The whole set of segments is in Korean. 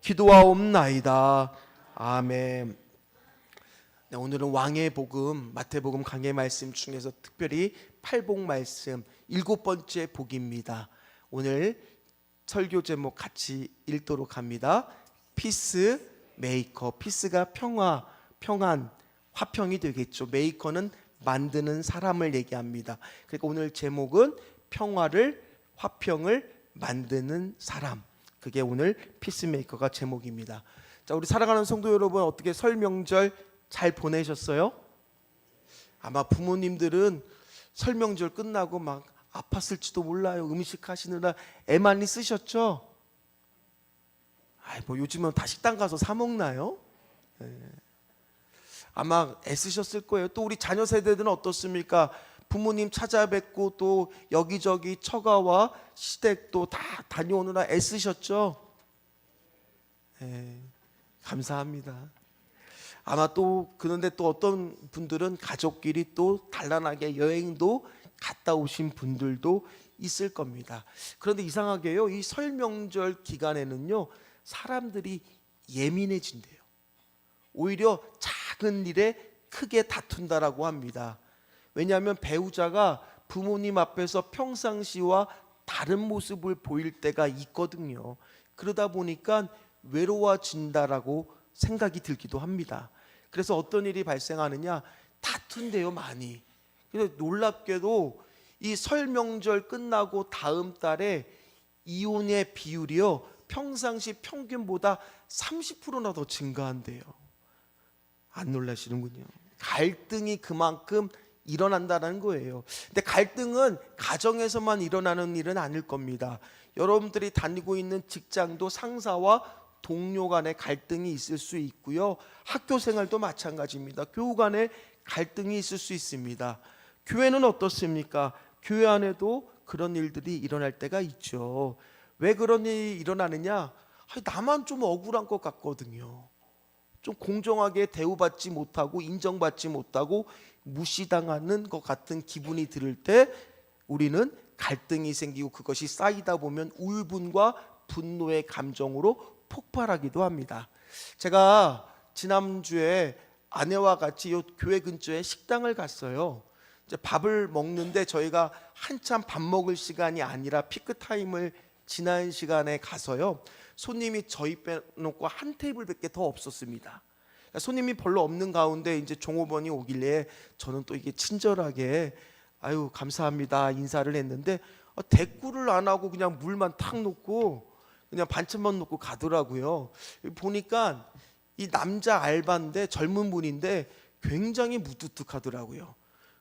기도하옵나이다. 아멘. 네, 오늘은 왕의 복음, 마태복음 강해 말씀 중에서 특별히 팔복 말씀 7번째 복입니다. 오늘 설교 제목 같이 읽도록 합니다. 피스 메이커. 피스가 평화, 평안, 화평이 되겠죠. 메이커는 만드는 사람을 얘기합니다. 그러니까 오늘 제목은 평화를, 화평을 만드는 사람. 그게 오늘 피스메이커가 제목입니다. 자, 우리 사랑하는 성도 여러분, 어떻게 설 명절 잘 보내셨어요? 아마 부모님들은 설 명절 끝나고 막 아팠을지도 몰라요. 음식 하시느라 애 많이 쓰셨죠? 뭐 요즘은 다 식당 가서 사 먹나요? 아마 애쓰셨을 거예요. 또 우리 자녀 세대들은 어떻습니까? 부모님 찾아뵙고 또 여기저기 처가와 시댁도 다 다녀오느라 애쓰셨죠? 감사합니다. 아마 또 그런데 또 어떤 분들은 가족끼리 또 단란하게 여행도 갔다 오신 분들도 있을 겁니다. 그런데 이상하게요, 이 설 명절 기간에는요 사람들이 예민해진대요. 오히려 작은 일에 크게 다툰다라고 합니다. 왜냐하면 배우자가 부모님 앞에서 평상시와 다른 모습을 보일 때가 있거든요. 그러다 보니까 외로워진다라고 생각이 들기도 합니다. 그래서 어떤 일이 발생하느냐, 다툰대요 많이. 근데 놀랍게도 이 설 명절 끝나고 다음 달에 이혼의 비율이요 평상시 평균보다 30%나 더 증가한대요. 안 놀라시는군요. 갈등이 그만큼 일어난다는 거예요. 근데 갈등은 가정에서만 일어나는 일은 아닐 겁니다. 여러분들이 다니고 있는 직장도 상사와 동료 간의 갈등이 있을 수 있고요. 학교 생활도 마찬가지입니다. 교우 간의 갈등이 있을 수 있습니다. 교회는 어떻습니까? 교회 안에도 그런 일들이 일어날 때가 있죠. 왜 그런 일이 일어나느냐? 나만 좀 억울한 것 같거든요. 좀 공정하게 대우받지 못하고 인정받지 못하고 무시당하는 것 같은 기분이 들을 때 우리는 갈등이 생기고 그것이 쌓이다 보면 울분과 분노의 감정으로 폭발하기도 합니다. 제가 지난주에 아내와 같이 요 교회 근처에 식당을 갔어요. 이제 밥을 먹는데 저희가 한참 밥 먹을 시간이 아니라 피크타임을 지난 시간에 가서요, 손님이 저희 빼놓고 한 테이블밖에 더 없었습니다. 그러니까 손님이 별로 없는 가운데 이제 종업원이 오길래 저는 또 이게 친절하게 아유 감사합니다 인사를 했는데 대꾸를 안 하고 그냥 물만 탁 놓고 그냥 반찬만 놓고 가더라고요. 보니까 이 남자 알바인데 젊은 분인데 굉장히 무뚝뚝하더라고요.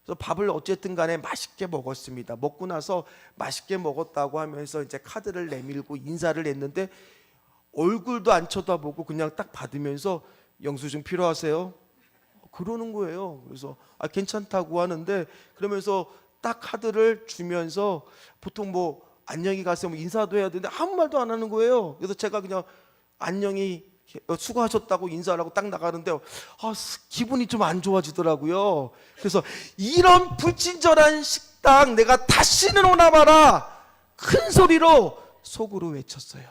그래서 밥을 어쨌든 간에 맛있게 먹었습니다. 먹고 나서 맛있게 먹었다고 하면서 이제 카드를 내밀고 인사를 했는데 얼굴도 안 쳐다보고 그냥 딱 받으면서 영수증 필요하세요? 그러는 거예요. 그래서 괜찮다고 하는데 그러면서 딱 카드를 주면서 보통 뭐 안녕히 가세요 뭐 인사도 해야 되는데 아무 말도 안 하는 거예요. 그래서 제가 그냥 안녕히 수고하셨다고 인사를 하고 딱 나가는데 기분이 좀 안 좋아지더라고요. 그래서 이런 불친절한 식당 내가 다시는 오나 봐라 큰 소리로 속으로 외쳤어요.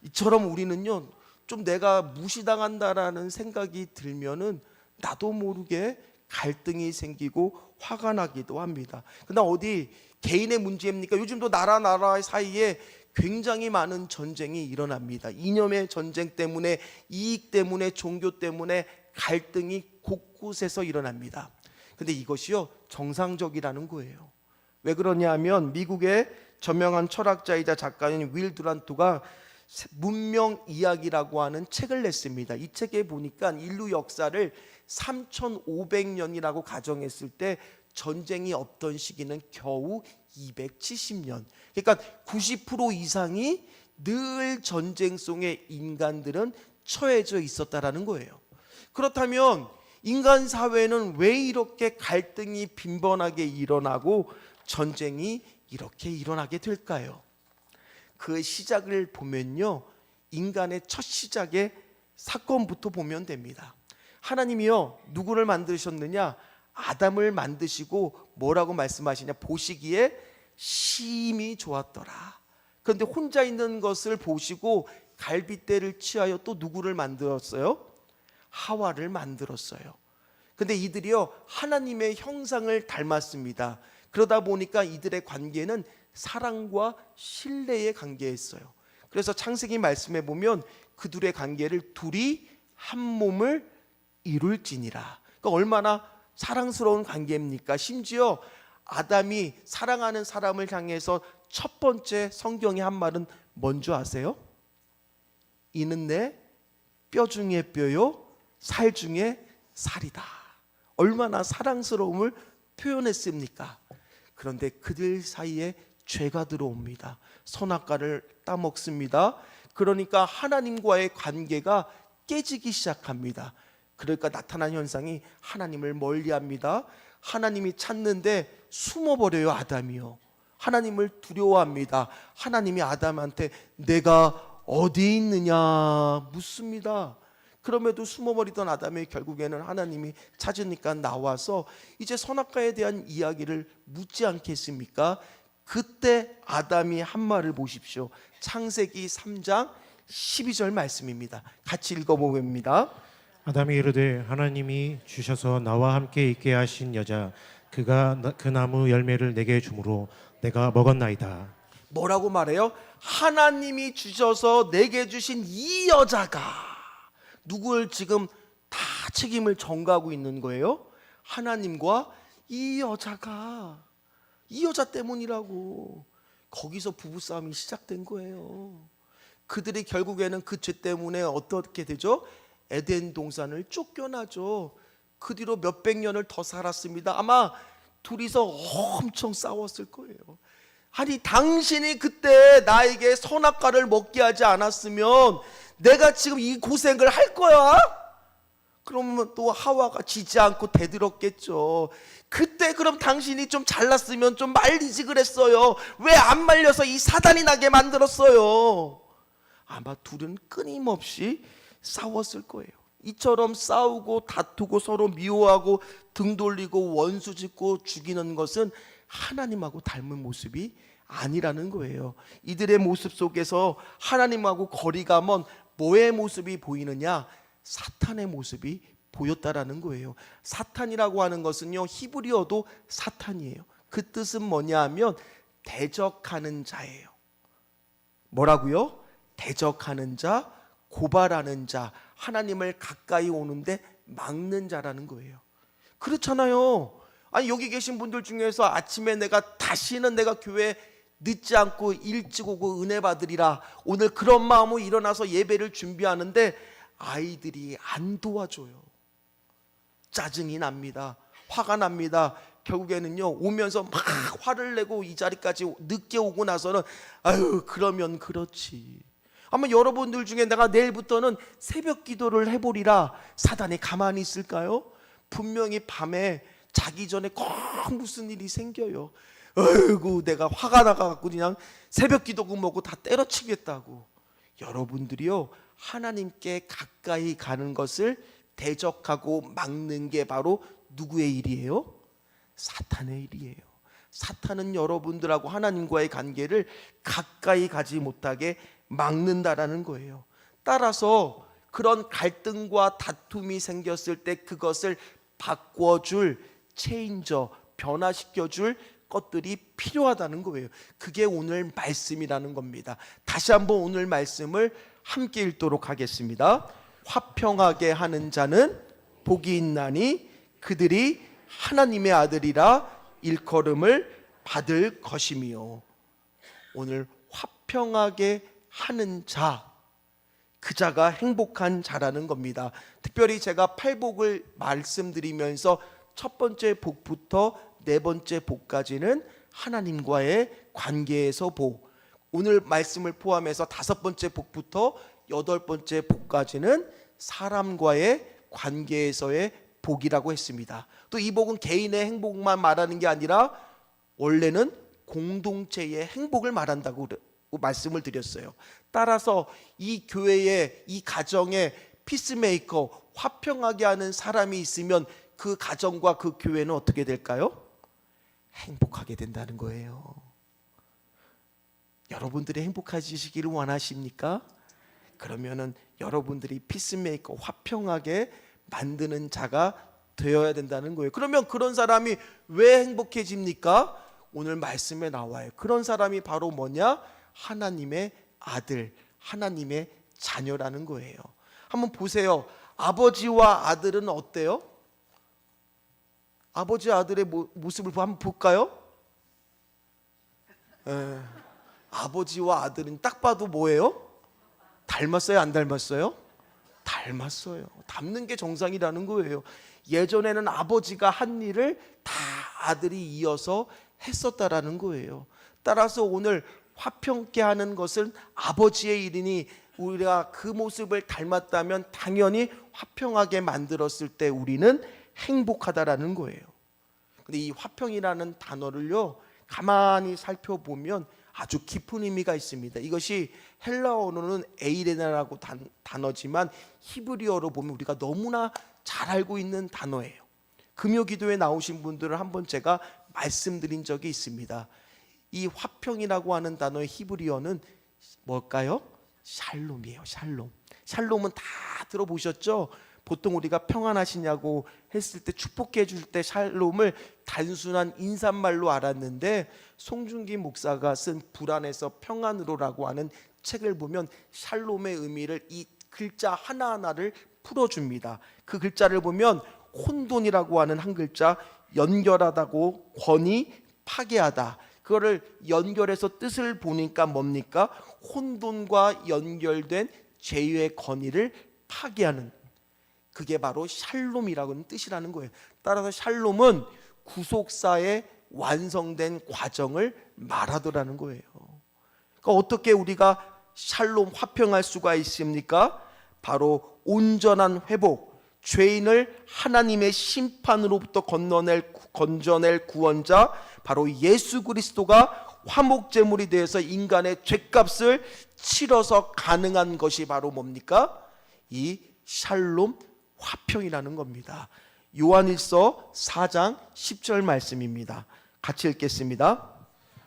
이처럼 우리는요 좀 내가 무시당한다라는 생각이 들면은 나도 모르게 갈등이 생기고 화가 나기도 합니다. 근데 어디 개인의 문제입니까? 요즘도 나라 사이에 굉장히 많은 전쟁이 일어납니다. 이념의 전쟁 때문에, 이익 때문에, 종교 때문에 갈등이 곳곳에서 일어납니다. 근데 이것이요 정상적이라는 거예요. 왜 그러냐 하면 미국의 저명한 철학자이자 작가인 윌 두란트가 문명 이야기라고 하는 책을 냈습니다. 이 책에 보니까 인류 역사를 3500년이라고 가정했을 때 전쟁이 없던 시기는 겨우 270년. 그러니까 90% 이상이 늘 전쟁 속에 인간들은 처해져 있었다라는 거예요. 그렇다면 인간 사회는 왜 이렇게 갈등이 빈번하게 일어나고 전쟁이 이렇게 일어나게 될까요? 그 시작을 보면요 인간의 첫 시작의 사건부터 보면 됩니다. 하나님이요 누구를 만드셨느냐? 아담을 만드시고 뭐라고 말씀하시냐? 보시기에 심히 좋았더라. 그런데 혼자 있는 것을 보시고 갈빗대를 취하여 또 누구를 만들었어요? 하와를 만들었어요. 근데 이들이요 하나님의 형상을 닮았습니다. 그러다 보니까 이들의 관계는 사랑과 신뢰의 관계였어요. 그래서 창세기 말씀에 보면 그 둘의 관계를 둘이 한 몸을 이룰지니라. 그러니까 얼마나 사랑스러운 관계입니까? 심지어 아담이 사랑하는 사람을 향해서 첫 번째 성경이 한 말은 뭔지 아세요? 이는 내 뼈 중에 뼈요 살 중에 살이다. 얼마나 사랑스러움을 표현했습니까? 그런데 그들 사이에 죄가 들어옵니다. 선악과를 따먹습니다. 그러니까 하나님과의 관계가 깨지기 시작합니다. 그러니까 나타난 현상이 하나님을 멀리합니다. 하나님이 찾는데 숨어버려요. 아담이요. 하나님을 두려워합니다. 하나님이 아담한테 내가 어디 있느냐 묻습니다. 그럼에도 숨어버리던 아담이 결국에는 하나님이 찾으니까 나와서 이제 선악과에 대한 이야기를 묻지 않겠습니까? 그때 아담이 한 말을 보십시오. 창세기 3장 12절 말씀입니다. 같이 읽어봅니다. 아담이 이르되 하나님이 주셔서 나와 함께 있게 하신 여자 그가 그 나무 열매를 내게 주므로 내가 먹었나이다. 뭐라고 말해요? 하나님이 주셔서 내게 주신 이 여자가 누굴 지금 다 책임을 전가하고 있는 거예요? 하나님과 이 여자가, 이 여자 때문이라고. 거기서 부부싸움이 시작된 거예요. 그들이 결국에는 그 죄 때문에 어떻게 되죠? 에덴 동산을 쫓겨나죠. 그 뒤로 몇백 년을 더 살았습니다. 아마 둘이서 엄청 싸웠을 거예요. 아니 당신이 그때 나에게 선악과를 먹게 하지 않았으면 내가 지금 이 고생을 할 거야? 그러면 또 하와가 지지 않고 대들었겠죠. 그때 그럼 당신이 좀 잘났으면 좀 말리지 그랬어요. 왜 안 말려서 이 사단이 나게 만들었어요? 아마 둘은 끊임없이 싸웠을 거예요. 이처럼 싸우고 다투고 서로 미워하고 등 돌리고 원수 짓고 죽이는 것은 하나님하고 닮은 모습이 아니라는 거예요. 이들의 모습 속에서 하나님하고 거리가 먼 뭐의 모습이 보이느냐? 사탄의 모습이 보였다라는 거예요. 사탄이라고 하는 것은요 히브리어도 사탄이에요. 그 뜻은 뭐냐 하면 대적하는 자예요. 뭐라고요? 대적하는 자, 고발하는 자, 하나님을 가까이 오는데 막는 자라는 거예요. 그렇잖아요. 아니 여기 계신 분들 중에서 아침에 다시는 내가 교회 늦지 않고 일찍 오고 은혜 받으리라, 오늘 그런 마음으로 일어나서 예배를 준비하는데 아이들이 안 도와줘요. 짜증이 납니다. 화가 납니다. 결국에는요 오면서 막 화를 내고 이 자리까지 늦게 오고 나서는 아유 그러면 그렇지. 아마 여러분들 중에 내가 내일부터는 새벽 기도를 해보리라, 사단이 가만히 있을까요? 분명히 밤에 자기 전에 꼭 무슨 일이 생겨요. 아이고 내가 화가 나가지고 그냥 새벽 기도국 먹고 다 때려치겠다고. 여러분들이요 하나님께 가까이 가는 것을 대적하고 막는 게 바로 누구의 일이에요? 사탄의 일이에요. 사탄은 여러분들하고 하나님과의 관계를 가까이 가지 못하게 막는다라는 거예요. 따라서 그런 갈등과 다툼이 생겼을 때 그것을 바꿔줄 체인저, 변화시켜줄 것들이 필요하다는 거예요. 그게 오늘 말씀이라는 겁니다. 다시 한번 오늘 말씀을 함께 읽도록 하겠습니다. 화평하게 하는 자는 복이 있나니 그들이 하나님의 아들이라 일컬음을 받을 것이며. 오늘 화평하게 하는 자, 그 자가 행복한 자라는 겁니다. 특별히 제가 팔복을 말씀드리면서 첫 번째 복부터 네 번째 복까지는 하나님과의 관계에서 복, 오늘 말씀을 포함해서 다섯 번째 복부터 여덟 번째 복까지는 사람과의 관계에서의 복이라고 했습니다. 또 이 복은 개인의 행복만 말하는 게 아니라 원래는 공동체의 행복을 말한다고 말씀을 드렸어요. 따라서 이 교회에, 이 가정에 피스메이커, 화평하게 하는 사람이 있으면 그 가정과 그 교회는 어떻게 될까요? 행복하게 된다는 거예요. 여러분들이 행복해지시기를 원하십니까? 그러면은 여러분들이 피스메이커, 화평하게 만드는 자가 되어야 된다는 거예요. 그러면 그런 사람이 왜 행복해집니까? 오늘 말씀에 나와요. 그런 사람이 바로 뭐냐? 하나님의 아들, 하나님의 자녀라는 거예요. 한번 보세요. 아버지와 아들은 어때요? 아버지 아들의 모습을 한번 볼까요? 아버지와 아들은 딱 봐도 뭐예요? 닮았어요? 안 닮았어요? 닮았어요. 닮는 게 정상이라는 거예요. 예전에는 아버지가 한 일을 다 아들이 이어서 했었다라는 거예요. 따라서 오늘 화평케 하는 것은 아버지의 일이니 우리가 그 모습을 닮았다면 당연히 화평하게 만들었을 때 우리는 행복하다라는 거예요. 근데 이 화평이라는 단어를요, 가만히 살펴보면 아주 깊은 의미가 있습니다. 이것이 헬라어로는 에이레나라고 단어지만 히브리어로 보면 우리가 너무나 잘 알고 있는 단어예요. 금요 기도에 나오신 분들은 한번 제가 말씀드린 적이 있습니다. 이 화평이라고 하는 단어의 히브리어는 뭘까요? 샬롬이에요. 샬롬. 샬롬은 다 들어보셨죠? 보통 우리가 평안하시냐고 했을 때, 축복해 줄 때 샬롬을 단순한 인사말로 알았는데, 송중기 목사가 쓴 불안에서 평안으로라고 하는 책을 보면 샬롬의 의미를, 이 글자 하나하나를 풀어줍니다. 그 글자를 보면 혼돈이라고 하는 한 글자, 연결하다고, 권위, 파괴하다, 그거를 연결해서 뜻을 보니까 뭡니까? 혼돈과 연결된 죄의 권위를 파괴하는, 그게 바로 샬롬이라고 하는 뜻이라는 거예요. 따라서 샬롬은 구속사의 완성된 과정을 말하더라는 거예요. 그러니까 어떻게 우리가 샬롬, 화평할 수가 있습니까? 바로 온전한 회복, 죄인을 하나님의 심판으로부터 건져낼 구원자, 바로 예수 그리스도가 화목제물이 되어서 인간의 죄값을 치러서 가능한 것이 바로 뭡니까? 이 샬롬, 화평이라는 겁니다. 요한일서 4장 10절 말씀입니다. 같이 읽겠습니다.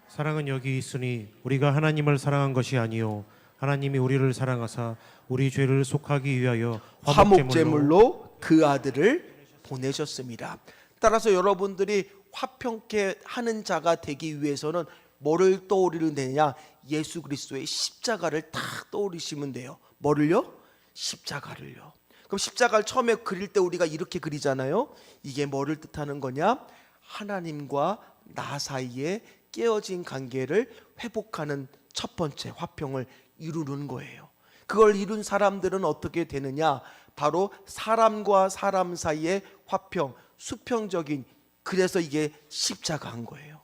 사랑은 여기 있으니 우리가 하나님을 사랑한 것이 아니요 하나님이 우리를 사랑하사 우리 죄를 속하기 위하여 화목제물로 그 아들을 보내셨습니다. 따라서 여러분들이 화평케 하는 자가 되기 위해서는 뭐를 떠올리면 되냐? 예수 그리스도의 십자가를 딱 떠올리시면 돼요. 뭐를요? 십자가를요. 그럼 십자가를 처음에 그릴 때 우리가 이렇게 그리잖아요. 이게 뭐를 뜻하는 거냐? 하나님과 나 사이에 깨어진 관계를 회복하는 첫 번째 화평을 이루는 거예요. 그걸 이룬 사람들은 어떻게 되느냐? 바로 사람과 사람 사이의 화평, 수평적인, 그래서 이게 십자가인 거예요.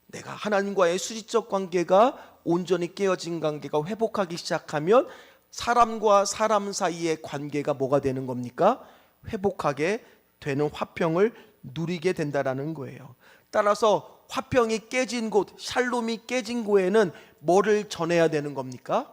내가 하나님과의 수직적 관계가 온전히 깨어진 관계가 회복하기 시작하면 사람과 사람 사이의 관계가 뭐가 되는 겁니까? 회복하게 되는 화평을 누리게 된다라는 거예요. 따라서 화평이 깨진 곳, 샬롬이 깨진 곳에는 뭐를 전해야 되는 겁니까?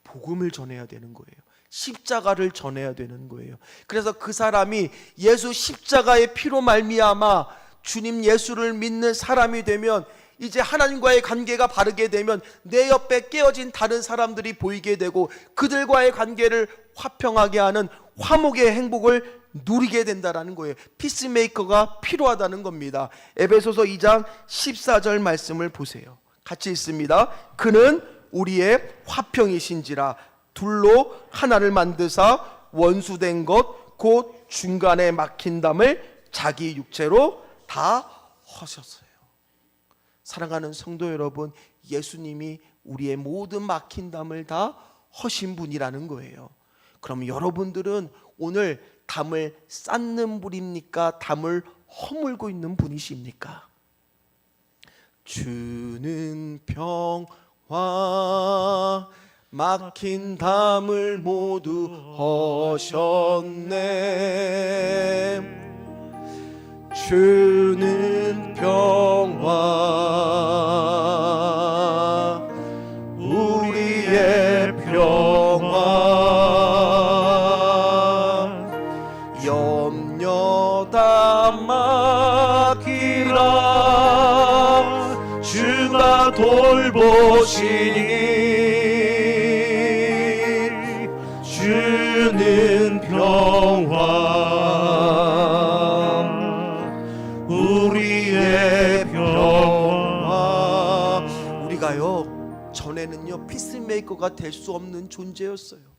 복음을 전해야 되는 거예요. 십자가를 전해야 되는 거예요. 그래서 그 사람이 예수 십자가의 피로 말미암아 주님 예수를 믿는 사람이 되면, 이제 하나님과의 관계가 바르게 되면 내 옆에 깨어진 다른 사람들이 보이게 되고 그들과의 관계를 화평하게 하는 화목의 행복을 누리게 된다는 거예요. 피스메이커가 필요하다는 겁니다. 에베소서 2장 14절 말씀을 보세요. 같이 읽습니다. 그는 우리의 화평이신지라 둘로 하나를 만드사 원수된 것 곧 중간에 막힌 담을 자기 육체로 다 허셨어요. 사랑하는 성도 여러분, 예수님이 우리의 모든 막힌 담을 다 허신 분이라는 거예요. 그럼 여러분들은 오늘 담을 쌓는 분입니까? 담을 허물고 있는 분이십니까? 주는 평화 막힌 담을 모두 허셨네. 주는 평화 우리의 평화 염려 다 맡기라 주가 돌보시 피스메이커가 될 수 없는 존재였어요.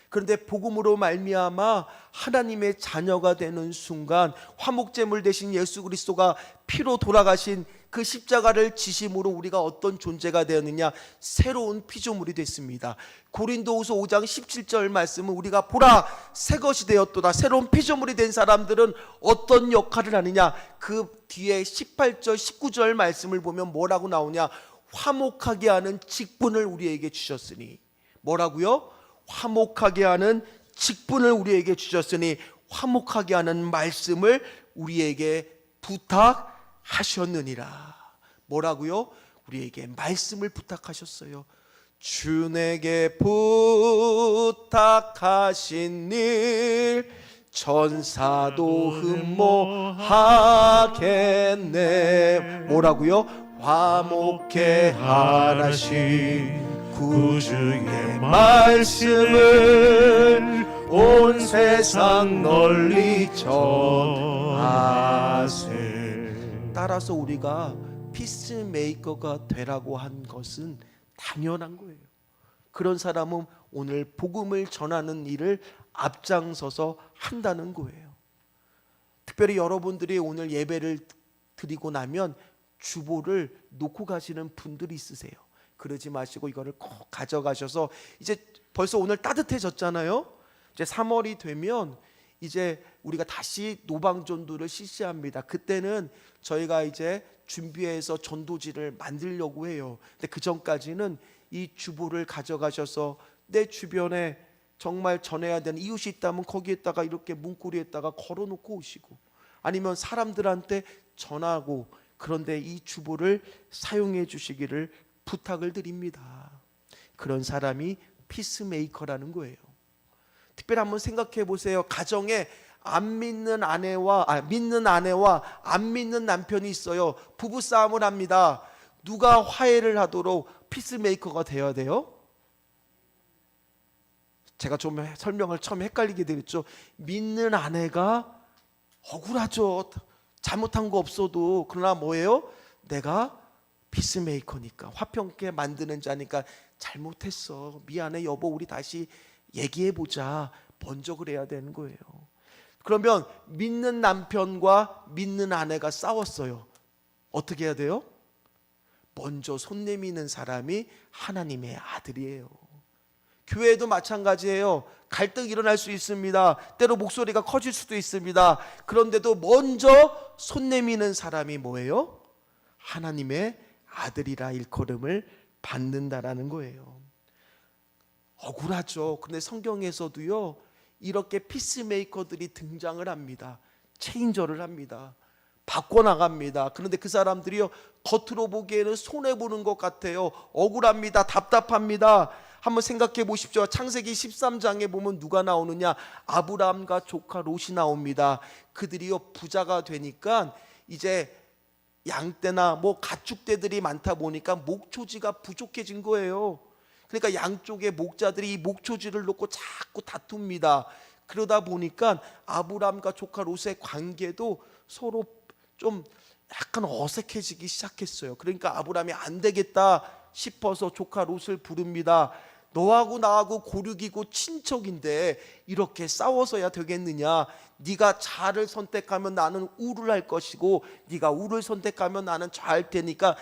그런데 복음으로 말미암아 하나님의 자녀가 되는 순간 화목제물 대신 예수 그리스도가 피로 돌아가신 그 십자가를 지심으로 우리가 어떤 존재가 되었느냐, 새로운 피조물이 됐습니다. 고린도후서 5장 17절 말씀은 우리가 보라 새 것이 되었도다. 새로운 피조물이 된 사람들은 어떤 역할을 하느냐, 그 뒤에 18절 19절 말씀을 보면 뭐라고 나오냐, 화목하게 하는 직분을 우리에게 주셨으니, 뭐라고요? 화목하게 하는 직분을 우리에게 주셨으니 화목하게 하는 말씀을 우리에게 부탁하셨느니라. 뭐라고요? 우리에게 말씀을 부탁하셨어요. 주 내게 부탁하신 일 천사도 흠모하겠네. 뭐라고요? 화목해 하라신 구주의 말씀을 온 세상 널리 전하세. 따라서 우리가 피스메이커가 되라고 한 것은 당연한 거예요. 그런 사람은 오늘 복음을 전하는 일을 앞장서서 한다는 거예요. 특별히 여러분들이 오늘 예배를 드리고 나면 주보를 놓고 가시는 분들이 있으세요. 그러지 마시고 이거를 꼭 가져가셔서, 이제 벌써 오늘 따뜻해졌잖아요. 이제 3월이 되면 이제 우리가 다시 노방전도를 실시합니다. 그때는 저희가 이제 준비해서 전도지를 만들려고 해요. 근데 그 전까지는 이 주보를 가져가셔서 내 주변에 정말 전해야 되는 이웃이 있다면 거기에다가 이렇게 문고리에다가 걸어놓고 오시고, 아니면 사람들한테 전하고, 그런데 이 주보를 사용해 주시기를 부탁을 드립니다. 그런 사람이 피스메이커라는 거예요. 특별히 한번 생각해 보세요. 가정에 믿는 아내와 안 믿는 남편이 있어요. 부부 싸움을 합니다. 누가 화해를 하도록 피스메이커가 되어야 돼요? 제가 좀 설명을 처음에 헷갈리게 드렸죠. 믿는 아내가 억울하죠. 잘못한 거 없어도. 그러나 뭐예요? 내가 피스메이커니까, 화평케 만드는 자니까, 잘못했어, 미안해 여보, 우리 다시 얘기해보자, 먼저 그래야 되는 거예요. 그러면 믿는 남편과 믿는 아내가 싸웠어요. 어떻게 해야 돼요? 먼저 손 내미는 사람이 하나님의 아들이에요. 교회도 마찬가지예요. 갈등이 일어날 수 있습니다. 때로 목소리가 커질 수도 있습니다. 그런데도 먼저 손 내미는 사람이 뭐예요? 하나님의 아들이라 일컬음을 받는다라는 거예요. 억울하죠. 근데 성경에서도요, 이렇게 피스메이커들이 등장을 합니다. 체인저를 합니다. 바꿔나갑니다. 그런데 그 사람들이요, 겉으로 보기에는 손해보는 것 같아요. 억울합니다. 답답합니다. 한번 생각해 보십시오. 창세기 13장에 보면 누가 나오느냐? 아브라함과 조카 롯이 나옵니다. 그들이요, 부자가 되니까 이제 양떼나 뭐 가축떼들이 많다 보니까 목초지가 부족해진 거예요. 그러니까 양쪽의 목자들이 이 목초지를 놓고 자꾸 다툽니다. 그러다 보니까 아브라함과 조카 롯의 관계도 서로 좀 약간 어색해지기 시작했어요. 그러니까 아브라함이 안 되겠다 싶어서 조카 롯을 부릅니다. 너하고 나하고 고륙이고 친척인데 이렇게 싸워서야 되겠느냐? 네가 좌를 선택하면 나는 우를 할 것이고, 네가 우를 선택하면 나는 좌할 테니까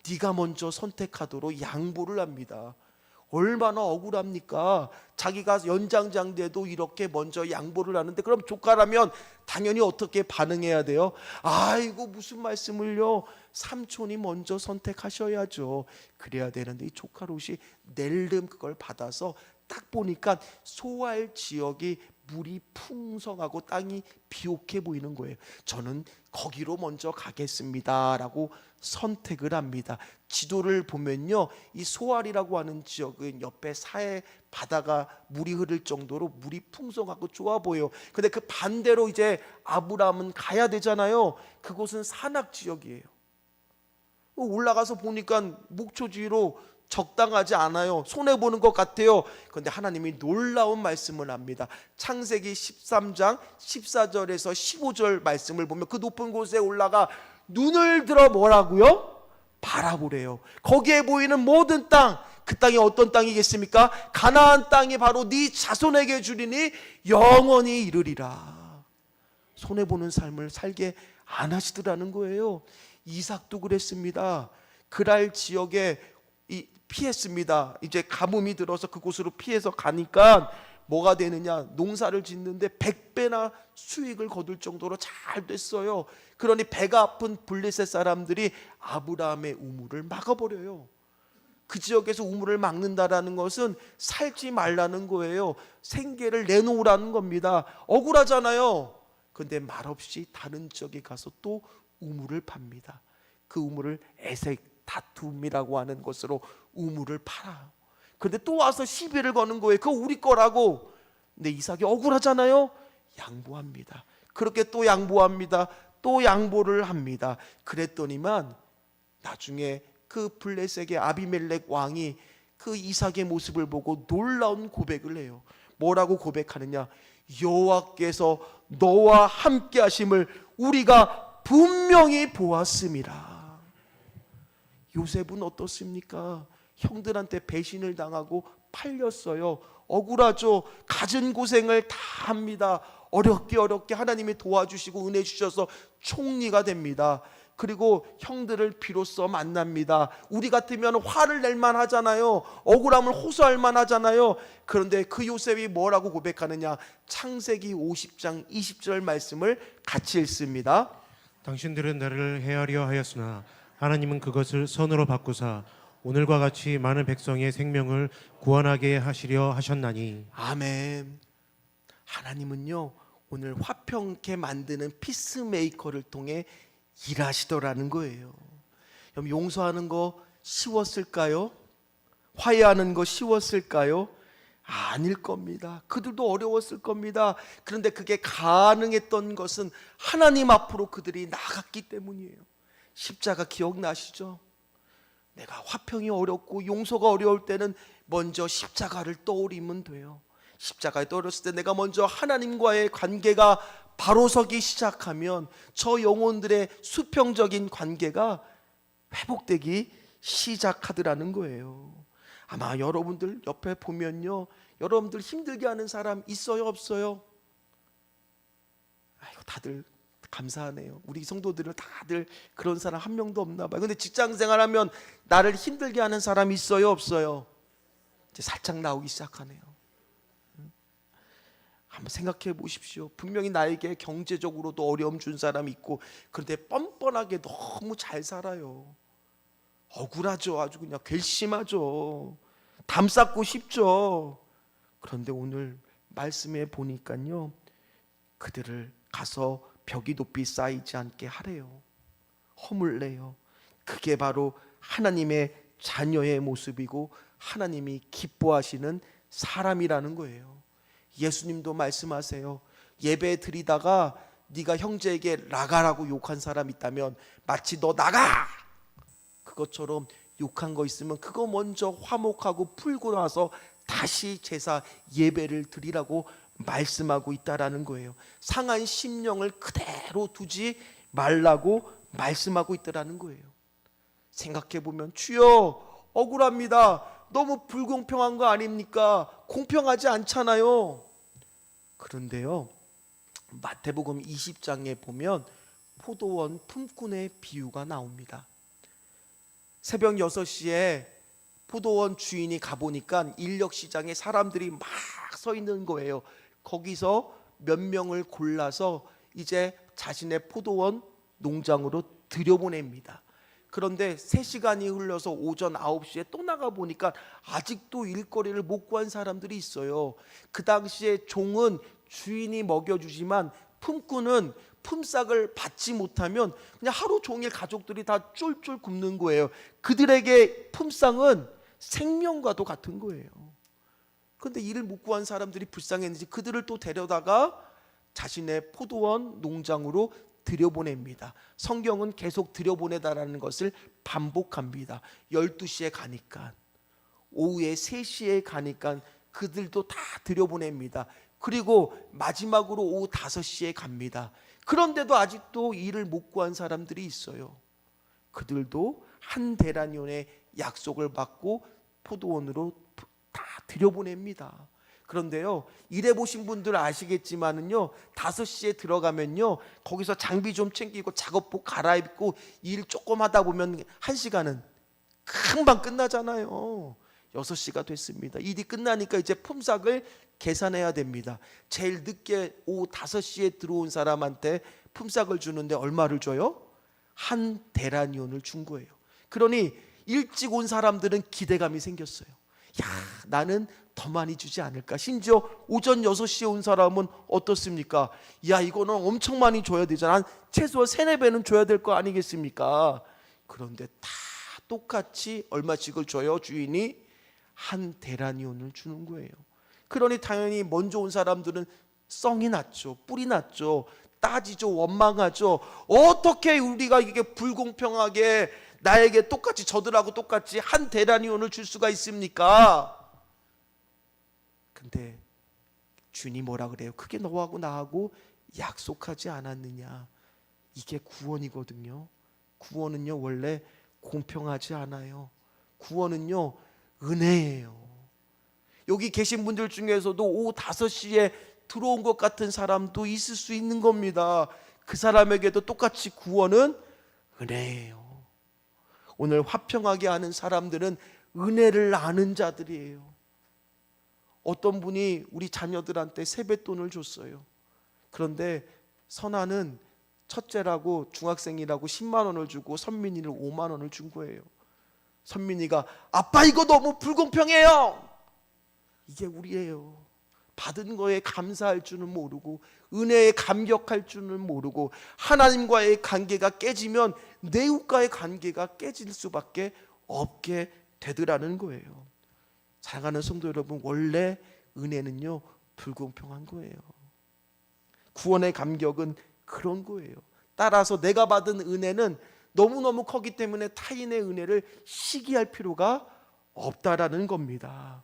네가 먼저 선택하도록 양보를 합니다. 얼마나 억울합니까? 자기가 연장자인데도 이렇게 먼저 양보를 하는데, 그럼 조카라면 당연히 어떻게 반응해야 돼요? 아이고 무슨 말씀을요, 삼촌이 먼저 선택하셔야죠. 그래야 되는데 이 조카 롯이 낼름 그걸 받아서 딱 보니까 소알 지역이 물이 풍성하고 땅이 비옥해 보이는 거예요. 저는 거기로 먼저 가겠습니다라고 선택을 합니다. 지도를 보면요, 이 소알이라고 하는 지역은 옆에 사해 바다가 물이 흐를 정도로 물이 풍성하고 좋아 보여요. 근데 그 반대로 이제 아브라함은 가야 되잖아요. 그곳은 산악 지역이에요. 올라가서 보니까 목초지로 적당하지 않아요. 손해보는 것 같아요. 그런데 하나님이 놀라운 말씀을 합니다. 창세기 13장 14절에서 15절 말씀을 보면 그 높은 곳에 올라가 눈을 들어 뭐라고요? 바라보래요. 거기에 보이는 모든 땅, 그 땅이 어떤 땅이겠습니까? 가나안 땅이 바로 네 자손에게 주리니 영원히 이르리라. 손해보는 삶을 살게 안 하시더라는 거예요. 이삭도 그랬습니다. 그랄 지역에 피했습니다. 이제 가뭄이 들어서 그곳으로 피해서 가니까 뭐가 되느냐, 농사를 짓는데 100배나 수익을 거둘 정도로 잘 됐어요. 그러니 배가 아픈 블레셋 사람들이 아브라함의 우물을 막아버려요. 그 지역에서 우물을 막는다라는 것은 살지 말라는 거예요. 생계를 내놓으라는 겁니다. 억울하잖아요. 그런데 말없이 다른 지역에 가서 또 우물을 팝니다. 그 우물을 에색 다툼이라고 하는 것으로 우물을 팔아요. 그런데 또 와서 시비를 거는 거예요. 그거 우리 거라고. 근데 이삭이 억울하잖아요. 양보합니다. 그렇게 또 양보합니다. 또 양보를 합니다. 그랬더니만 나중에 그 블레셋의 아비멜렉 왕이 그 이삭의 모습을 보고 놀라운 고백을 해요. 뭐라고 고백하느냐? 여호와께서 너와 함께 하심을 우리가 분명히 보았음이라. 요셉은 어떻습니까? 형들한테 배신을 당하고 팔렸어요. 억울하죠. 갖은 고생을 다 합니다. 어렵게 하나님이 도와주시고 은혜 주셔서 총리가 됩니다. 그리고 형들을 비로소 만납니다. 우리 같으면 화를 낼만 하잖아요. 억울함을 호소할 만 하잖아요. 그런데 그 요셉이 뭐라고 고백하느냐? 창세기 50장 20절 말씀을 같이 읽습니다. 당신들은 나를 해하려 하였으나 하나님은 그것을 선으로 바꾸사 오늘과 같이 많은 백성의 생명을 구원하게 하시려 하셨나니. 아멘. 하나님은요, 오늘 화평케 만드는 피스메이커를 통해 일하시더라는 거예요. 그럼 용서하는 거 쉬웠을까요? 화해하는 거 쉬웠을까요? 아닐 겁니다. 그들도 어려웠을 겁니다. 그런데 그게 가능했던 것은 하나님 앞으로 그들이 나갔기 때문이에요. 십자가 기억나시죠? 내가 화평이 어렵고 용서가 어려울 때는 먼저 십자가를 떠올리면 돼요. 십자가에 떠올렸을 때 내가 먼저 하나님과의 관계가 바로 서기 시작하면 저 영혼들의 수평적인 관계가 회복되기 시작하더라는 거예요. 아마 여러분들 옆에 보면요, 여러분들 힘들게 하는 사람 있어요, 없어요? 아이고, 다들 감사하네요. 우리 성도들은 다들 그런 사람 한 명도 없나 봐요. 근데 직장 생활하면 나를 힘들게 하는 사람 있어요, 없어요? 이제 살짝 나오기 시작하네요. 한번 생각해 보십시오. 분명히 나에게 경제적으로도 어려움 준 사람이 있고, 그런데 뻔뻔하게 너무 잘 살아요. 억울하죠. 아주 그냥 괘씸하죠. 담쌓고 싶죠. 그런데 오늘 말씀에 보니까요, 그들을 가서 벽이 높이 쌓이지 않게 하래요. 허물래요. 그게 바로 하나님의 자녀의 모습이고 하나님이 기뻐하시는 사람이라는 거예요. 예수님도 말씀하세요. 예배 드리다가 네가 형제에게 나가라고 욕한 사람 있다면 마치 너 나가! 그것처럼 욕한 거 있으면 그거 먼저 화목하고 풀고 나서 다시 제사 예배를 드리라고 말씀하고 있다라는 거예요. 상한 심령을 그대로 두지 말라고 말씀하고 있다라는 거예요. 생각해 보면 주여 억울합니다. 너무 불공평한 거 아닙니까? 공평하지 않잖아요. 그런데요, 마태복음 20장에 보면 포도원 품꾼의 비유가 나옵니다. 새벽 6시에 포도원 주인이 가보니까 인력시장에 사람들이 막 서 있는 거예요. 거기서 몇 명을 골라서 이제 자신의 포도원 농장으로 들여보냅니다. 그런데 3시간이 흘러서 오전 9시에 또 나가보니까 아직도 일거리를 못 구한 사람들이 있어요. 그 당시에 종은 주인이 먹여주지만 품꾼은 품삯을 받지 못하면 그냥 하루 종일 가족들이 다 쫄쫄 굶는 거예요. 그들에게 품삯은 생명과도 같은 거예요. 그런데 일을 못 구한 사람들이 불쌍했는지 그들을 또 데려다가 자신의 포도원 농장으로 들여보냅니다. 성경은 계속 들여보내다라는 것을 반복합니다. 12시에 가니까, 오후에 3시에 가니까 그들도 다 들여보냅니다. 그리고 마지막으로 오후 5시에 갑니다. 그런데도 아직도 일을 못 구한 사람들이 있어요. 그들도 한 데나리온의 약속을 받고 포도원으로 다 들여보냅니다. 그런데요, 일해보신 분들 아시겠지만은요, 5시에 들어가면요, 거기서 장비 좀 챙기고 작업복 갈아입고 일 조금 하다 보면 1시간은 금방 끝나잖아요. 6시가 됐습니다. 일이 끝나니까 이제 품삯을 계산해야 됩니다. 제일 늦게 오후 5시에 들어온 사람한테 품삯을 주는데 얼마를 줘요? 한 데나니온을 준 거예요. 그러니 일찍 온 사람들은 기대감이 생겼어요. 야, 나는 더 많이 주지 않을까. 심지어 오전 6시에 온 사람은 어떻습니까? 야, 이거는 엄청 많이 줘야 되잖아. 최소한 3-4배는 줘야 될 거 아니겠습니까? 그런데 다 똑같이 얼마씩을 줘요? 주인이 한 데나니온을 주는 거예요. 그러니 당연히 먼저 온 사람들은 썽이 났죠. 뿔이 났죠. 따지죠. 원망하죠. 어떻게 우리가 이게 불공평하게 나에게 똑같이, 저들하고 똑같이 한 데나니온을 줄 수가 있습니까? 근데 주님이 뭐라 그래요? 그게 너하고 나하고 약속하지 않았느냐. 이게 구원이거든요. 구원은요, 원래 공평하지 않아요. 구원은요, 은혜예요. 여기 계신 분들 중에서도 오후 5시에 들어온 것 같은 사람도 있을 수 있는 겁니다. 그 사람에게도 똑같이 구원은 은혜예요. 오늘 화평하게 하는 사람들은 은혜를 아는 자들이에요. 어떤 분이 우리 자녀들한테 세뱃돈을 줬어요. 그런데 선아는 첫째라고 중학생이라고 10만 원을 주고 선민이를 5만 원을 준 거예요. 선민이가 아빠 이거 너무 불공평해요. 이게 우리예요. 받은 거에 감사할 줄은 모르고 은혜에 감격할 줄은 모르고 하나님과의 관계가 깨지면 내웃과의 관계가 깨질 수밖에 없게 되더라는 거예요. 사랑하는 성도 여러분, 원래 은혜는요 불공평한 거예요. 구원의 감격은 그런 거예요. 따라서 내가 받은 은혜는 너무너무 크기 때문에 타인의 은혜를 시기할 필요가 없다라는 겁니다.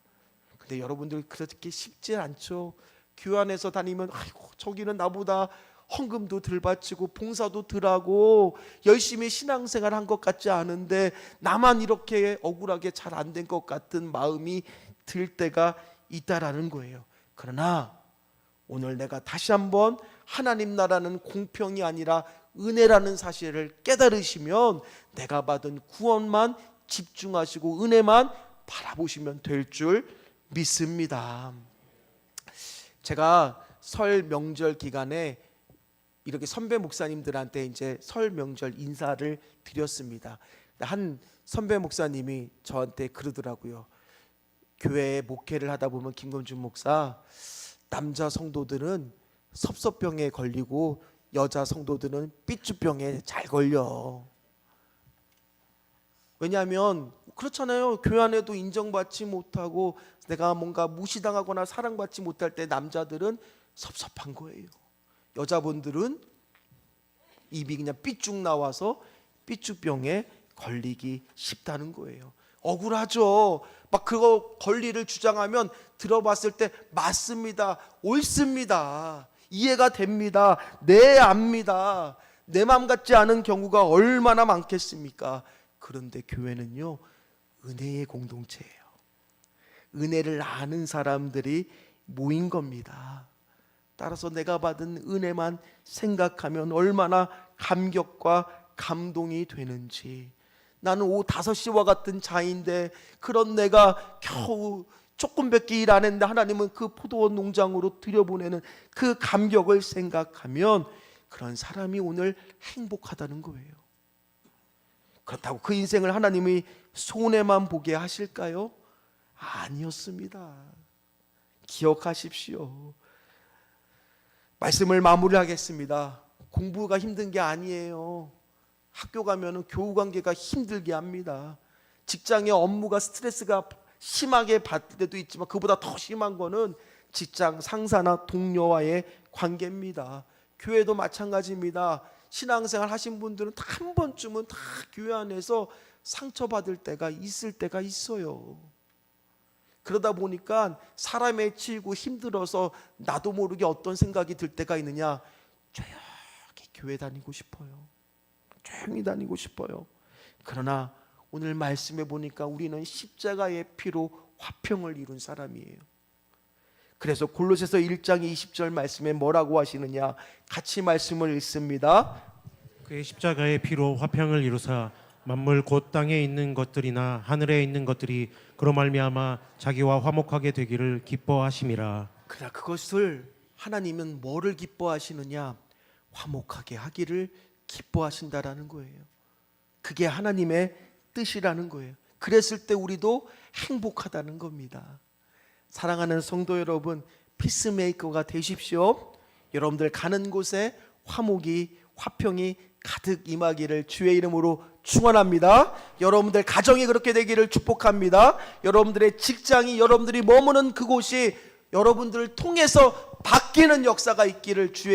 근데 여러분들 그렇게 쉽지 않죠. 교회 안에서 다니면 아이고 저기는 나보다 헌금도 덜 바치고 봉사도 덜 하고 열심히 신앙생활 한 것 같지 않은데 나만 이렇게 억울하게 잘 안 된 것 같은 마음이 들 때가 있다라는 거예요. 그러나 오늘 내가 다시 한번 하나님 나라는 공평이 아니라 은혜라는 사실을 깨달으시면 내가 받은 구원만 집중하시고 은혜만 바라보시면 될 줄 믿습니다. 제가 설 명절 기간에 이렇게 선배 목사님들한테 이제 설 명절 인사를 드렸습니다. 한 선배 목사님이 저한테 그러더라고요. 교회에 목회를 하다 보면 김건준 목사, 남자 성도들은 섭섭병에 걸리고 여자 성도들은 삐쭈병에 잘 걸려. 왜냐하면 그렇잖아요. 교회 안에도 인정받지 못하고 내가 뭔가 무시당하거나 사랑받지 못할 때 남자들은 섭섭한 거예요. 여자분들은 입이 그냥 삐쭉 나와서 삐쭈병에 걸리기 쉽다는 거예요. 억울하죠. 막 그거 권리를 주장하면 들어봤을 때 맞습니다. 옳습니다. 이해가 됩니다. 네, 압니다. 내 마음 같지 않은 경우가 얼마나 많겠습니까? 그런데 교회는요 은혜의 공동체예요. 은혜를 아는 사람들이 모인 겁니다. 따라서 내가 받은 은혜만 생각하면 얼마나 감격과 감동이 되는지. 나는 오후 5시와 같은 자인데 그런 내가 겨우 조금밖에 일 안 했는데 하나님은 그 포도원 농장으로 들여보내는 그 감격을 생각하면 그런 사람이 오늘 행복하다는 거예요. 그렇다고 그 인생을 하나님이 손해만 보게 하실까요? 아니었습니다. 기억하십시오. 말씀을 마무리하겠습니다. 공부가 힘든 게 아니에요. 학교 가면은 교우 관계가 힘들게 합니다. 직장의 업무가 스트레스가 심하게 받을 때도 있지만 그보다 더 심한 거는 직장 상사나 동료와의 관계입니다. 교회도 마찬가지입니다. 신앙생활 하신 분들은 다 한 번쯤은 다 교회 안에서 상처받을 때가 있을 때가 있어요. 그러다 보니까 사람에 치이고 힘들어서 나도 모르게 어떤 생각이 들 때가 있느냐, 조용히 교회 다니고 싶어요. 조용히 다니고 싶어요. 그러나 오늘 말씀해 보니까 우리는 십자가의 피로 화평을 이룬 사람이에요. 그래서 골로새서 1장 20절 말씀에 뭐라고 하시느냐, 같이 말씀을 읽습니다. 그의 십자가의 피로 화평을 이루사 만물 곧 땅에 있는 것들이나 하늘에 있는 것들이 그로 말미암아 자기와 화목하게 되기를 기뻐하심이라. 그러나 그것을 하나님은 뭐를 기뻐하시느냐, 화목하게 하기를 기뻐하신다라는 거예요. 그게 하나님의 뜻이라는 거예요. 그랬을 때 우리도 행복하다는 겁니다. 사랑하는 성도 여러분, 피스메이커가 되십시오. 여러분들 가는 곳에 화평이 가득 임하기를 주의 이름으로 축원합니다. 여러분들 가정이 그렇게 되기를 축복합니다. 여러분들의 직장이, 여러분들이 머무는 그곳이 여러분들을 통해서 바뀌는 역사가 있기를 주의